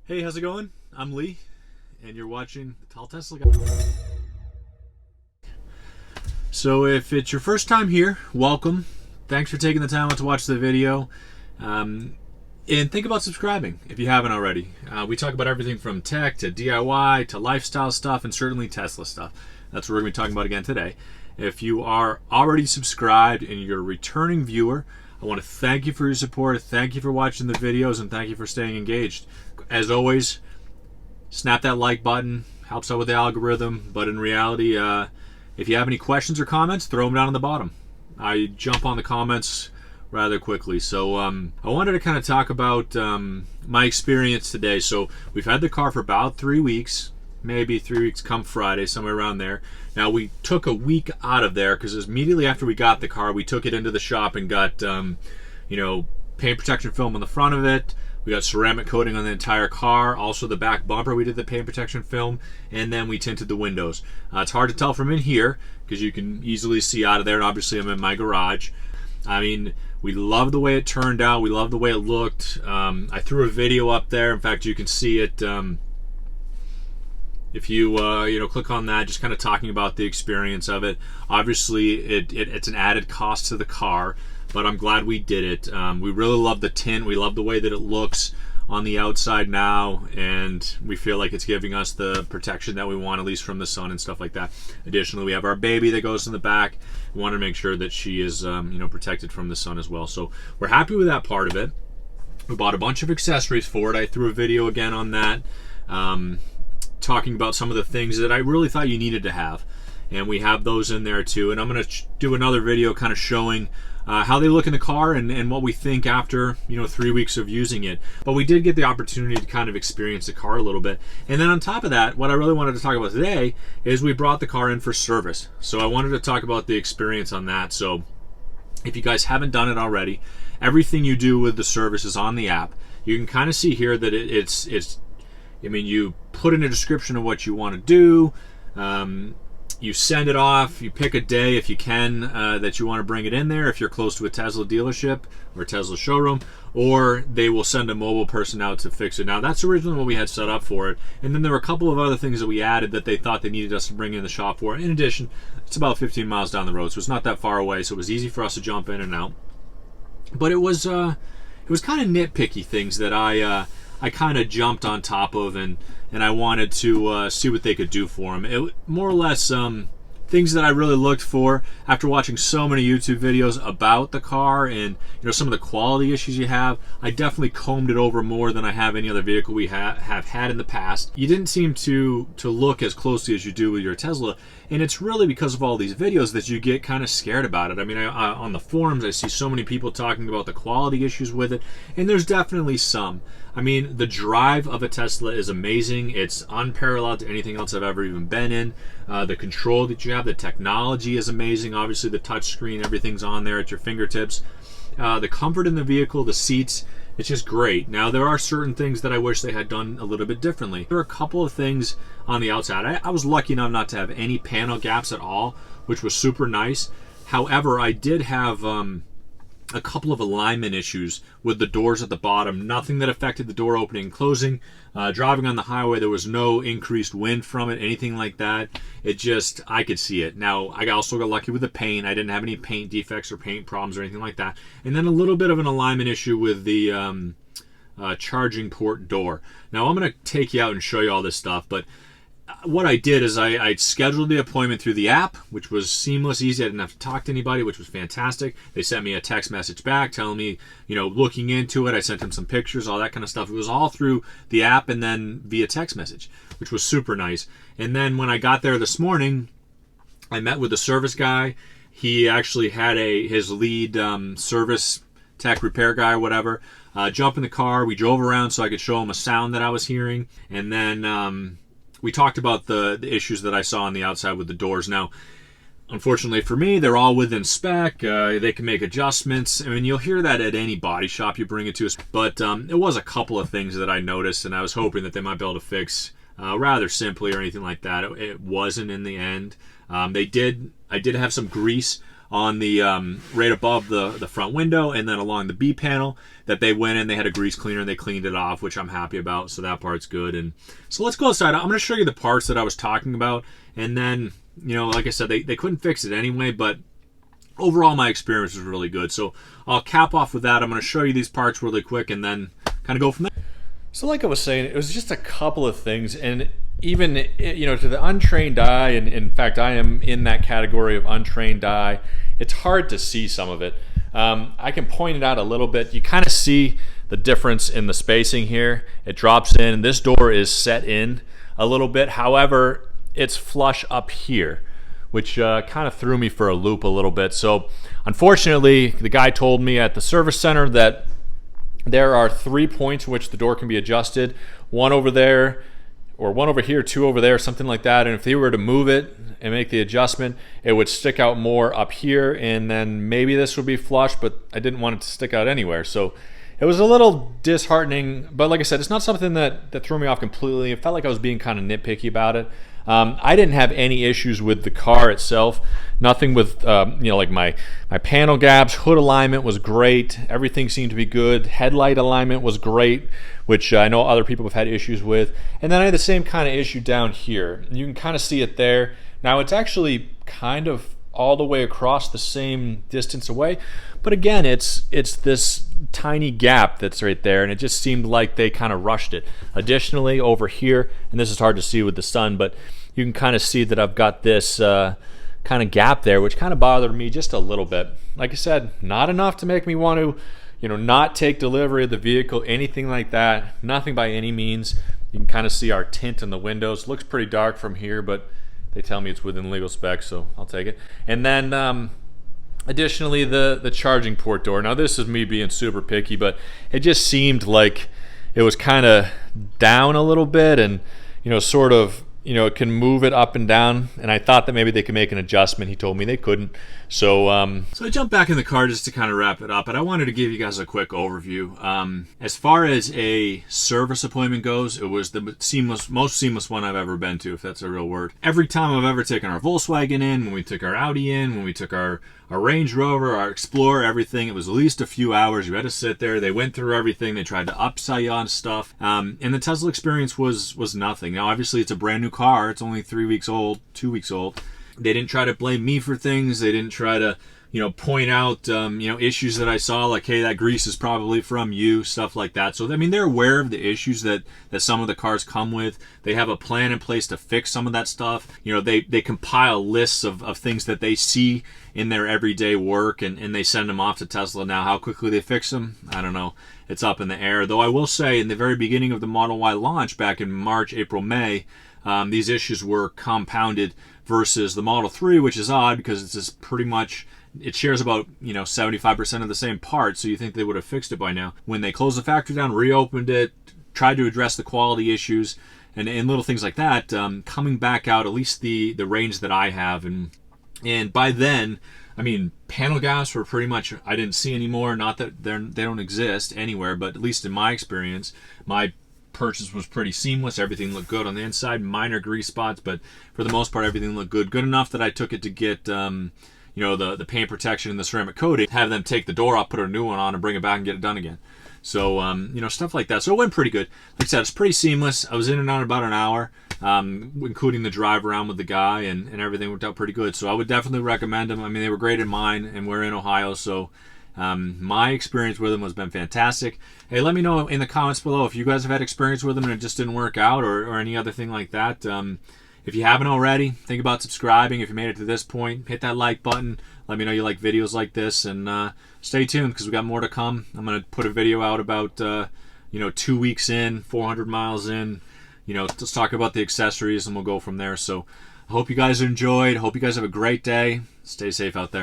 Hey, how's it going? I'm Lee, and you're watching the Tall Tesla Guy. So if it's your first time here, welcome. Thanks for taking the time out to watch the video. And think about subscribing if you haven't already. We talk about everything from tech to DIY to lifestyle stuff and certainly Tesla stuff. That's what we're going to be talking about again today. If you are already subscribed and you're a returning viewer, I want to thank you for your support, thank you for watching the videos, and thank you for staying engaged. As always, snap that like button, helps out with the algorithm, but in reality, if you have any questions or comments, throw them down on the bottom. I jump on the comments rather quickly. So I wanted to kind of talk about my experience today. So we've had the car for about 3 weeks, maybe 3 weeks come Friday, somewhere around there. Now we took a week out of there because immediately after we got the car, we took it into the shop and got paint protection film on the front of it. We got ceramic coating on the entire car. Also the back bumper, we did the paint protection film, and then we tinted the windows. It's hard to tell from in here because you can easily see out of there, and obviously I'm in my garage. I mean, we love the way it turned out. We love the way it looked. I threw a video up there. In fact, you can see it if you click on that, just kind of talking about the experience of it. Obviously, it's an added cost to the car, but I'm glad we did it. We really love the tint. We love the way that it looks on the outside now, and we feel like it's giving us the protection that we want, at least from the sun and stuff like that. Additionally, we have our baby that goes in the back. We want to make sure that she is protected from the sun as well. So we're happy with that part of it. We bought a bunch of accessories for it. I threw a video again on that, talking about some of the things that I really thought you needed to have, and we have those in there too. And I'm going to do another video kind of showing how they look in the car and what we think after 3 weeks of using it. But we did get the opportunity to kind of experience the car a little bit. And then on top of that, what I really wanted to talk about today is we brought the car in for service. So I wanted to talk about the experience on that. So if you guys haven't done it already, everything you do with the service is on the app. You can kind of see here that you put in a description of what you want to do. You send it off. You pick a day, if you can, that you want to bring it in there, if you're close to a Tesla dealership or a Tesla showroom, or they will send a mobile person out to fix it. Now, that's originally what we had set up for it. And then there were a couple of other things that we added that they thought they needed us to bring in the shop for. In addition, it's about 15 miles down the road, so it's not that far away, so it was easy for us to jump in and out. But it was kind of nitpicky things that I kind of jumped on top of, and I wanted to see what they could do for them. It more or less things that I really looked for after watching so many YouTube videos about the car and some of the quality issues you have. I definitely combed it over more than I have any other vehicle we have had in the past. You didn't seem to look as closely as you do with your Tesla, and it's really because of all these videos that you get kind of scared about it. I mean, on the forums, I see so many people talking about the quality issues with it, and there's definitely some. I mean, the drive of a Tesla is amazing. It's unparalleled to anything else I've ever even been in. The control that you have, the technology is amazing. Obviously, the touch screen, everything's on there at your fingertips. The comfort in the vehicle, the seats, it's just great. Now, there are certain things that I wish they had done a little bit differently. There are a couple of things on the outside. I was lucky enough not to have any panel gaps at all, which was super nice. However, I did have a couple of alignment issues with the doors at the bottom. Nothing that affected the door opening and closing. Driving on the highway, there was no increased wind from it, anything like that. I could see it. Now, I also got lucky with the paint. I didn't have any paint defects or paint problems or anything like that. And then a little bit of an alignment issue with the charging port door. Now, I'm going to take you out and show you all this stuff, but what I did is I scheduled the appointment through the app, which was seamless, easy. I didn't have to talk to anybody, which was fantastic. They sent me a text message back telling me, looking into it. I sent them some pictures, all that kind of stuff. It was all through the app and then via text message, which was super nice. And then when I got there this morning, I met with the service guy. He actually had his lead service tech repair guy or whatever jump in the car. We drove around so I could show him a sound that I was hearing. And then we talked about the issues that I saw on the outside with the doors. Now, unfortunately for me, they're all within spec. They can make adjustments. I mean, you'll hear that at any body shop you bring it to. But it was a couple of things that I noticed, and I was hoping that they might be able to fix rather simply or anything like that. It wasn't in the end. I did have some grease on the right above the front window, and then along the B panel, that they went in, they had a grease cleaner and they cleaned it off, which I'm happy about. So that part's good. And so let's go outside. I'm going to show you the parts that I was talking about, and then, you know, like I said, they couldn't fix it anyway, but overall my experience was really good. So I'll cap off with that. I'm going to show you these parts really quick and then kind of go from there. So like I was saying, it was just a couple of things, and even, you know, to the untrained eye, and in fact I am in that category of untrained eye, it's hard to see some of it. I can point it out a little bit. You kind of see the difference in the spacing here. It drops in, and this door is set in a little bit. However, it's flush up here, which kind of threw me for a loop a little bit. So unfortunately, the guy told me at the service center that there are 3 points in which the door can be adjusted. One over there, or one over here, 2 over there, something like that. And if they were to move it and make the adjustment, it would stick out more up here, and then maybe this would be flush, but I didn't want it to stick out anywhere. So it was a little disheartening, but like I said, it's not something that threw me off completely. It felt like I was being kind of nitpicky about it. I didn't have any issues with the car itself. Nothing with, you know, like my panel gaps. Hood alignment was great. Everything seemed to be good. Headlight alignment was great, which I know other people have had issues with. And then I had the same kind of issue down here. You can kind of see it there. Now it's actually kind of all the way across the same distance away, but again, it's this tiny gap that's right there, and it just seemed like they kind of rushed it. Additionally, over here, and this is hard to see with the sun, but you can kind of see that I've got this kind of gap there, which kind of bothered me just a little bit. Like I said, not enough to make me want to, you know, not take delivery of the vehicle, anything like that. Nothing by any means. You can kind of see our tint in the windows. Looks pretty dark from here, but they tell me it's within legal specs, so I'll take it. And then additionally, the charging port door. Now this is me being super picky, but it just seemed like it was kind of down a little bit, and, you know, sort of, you know, it can move it up and down, and I thought that maybe they could make an adjustment. He told me they couldn't. So I jumped back in the car just to kind of wrap it up, but I wanted to give you guys a quick overview. As far as a service appointment goes, it was the most seamless one I've ever been to, if that's a real word. Every time I've ever taken our Volkswagen in, when we took our Audi in, when we took our Range Rover, our Explorer, everything, it was at least a few hours. You had to sit there. They went through everything. They tried to upsell you on stuff. And the Tesla experience was nothing. Now, obviously, it's a brand new car. It's only 2 weeks old. They didn't try to blame me for things. They didn't try to, you know, point out, you know, issues that I saw, like, hey, that grease is probably from you, stuff like that. So, I mean, they're aware of the issues that some of the cars come with. They have a plan in place to fix some of that stuff. You know, they compile lists of things that they see in their everyday work, and they send them off to Tesla. Now, how quickly they fix them, I don't know. It's up in the air. Though I will say, in the very beginning of the Model Y launch back in March, April, May, these issues were compounded versus the Model 3, which is odd because it's just pretty much, it shares about, you know, 75% of the same parts, so you think they would have fixed it by now. When they closed the factory down, reopened it, tried to address the quality issues, and little things like that, coming back out, at least the range that I have, and by then, I mean, panel gaps were pretty much, I didn't see anymore. Not that they don't exist anywhere, but at least in my experience, my purchase was pretty seamless. Everything looked good on the inside, minor grease spots, but for the most part, everything looked good enough that I took it to get you know, the paint protection and the ceramic coating, have them take the door off, put a new one on, and bring it back and get it done again. So you know, stuff like that. So it went pretty good. Like I said, it's pretty seamless. I was in and out in about an hour, including the drive around with the guy, and everything worked out pretty good. So I would definitely recommend them. I mean, they were great in mine, and we're in Ohio, so my experience with them has been fantastic. Hey, let me know in the comments below if you guys have had experience with them and it just didn't work out, or any other thing like that. If you haven't already, think about subscribing. If you made it to this point, hit that like button. Let me know you like videos like this, and stay tuned because we got more to come. I'm going to put a video out about you know, 2 weeks in, 400 miles in. You know, let's talk about the accessories, and we'll go from there. So I hope you guys enjoyed. Hope you guys have a great day. Stay safe out there.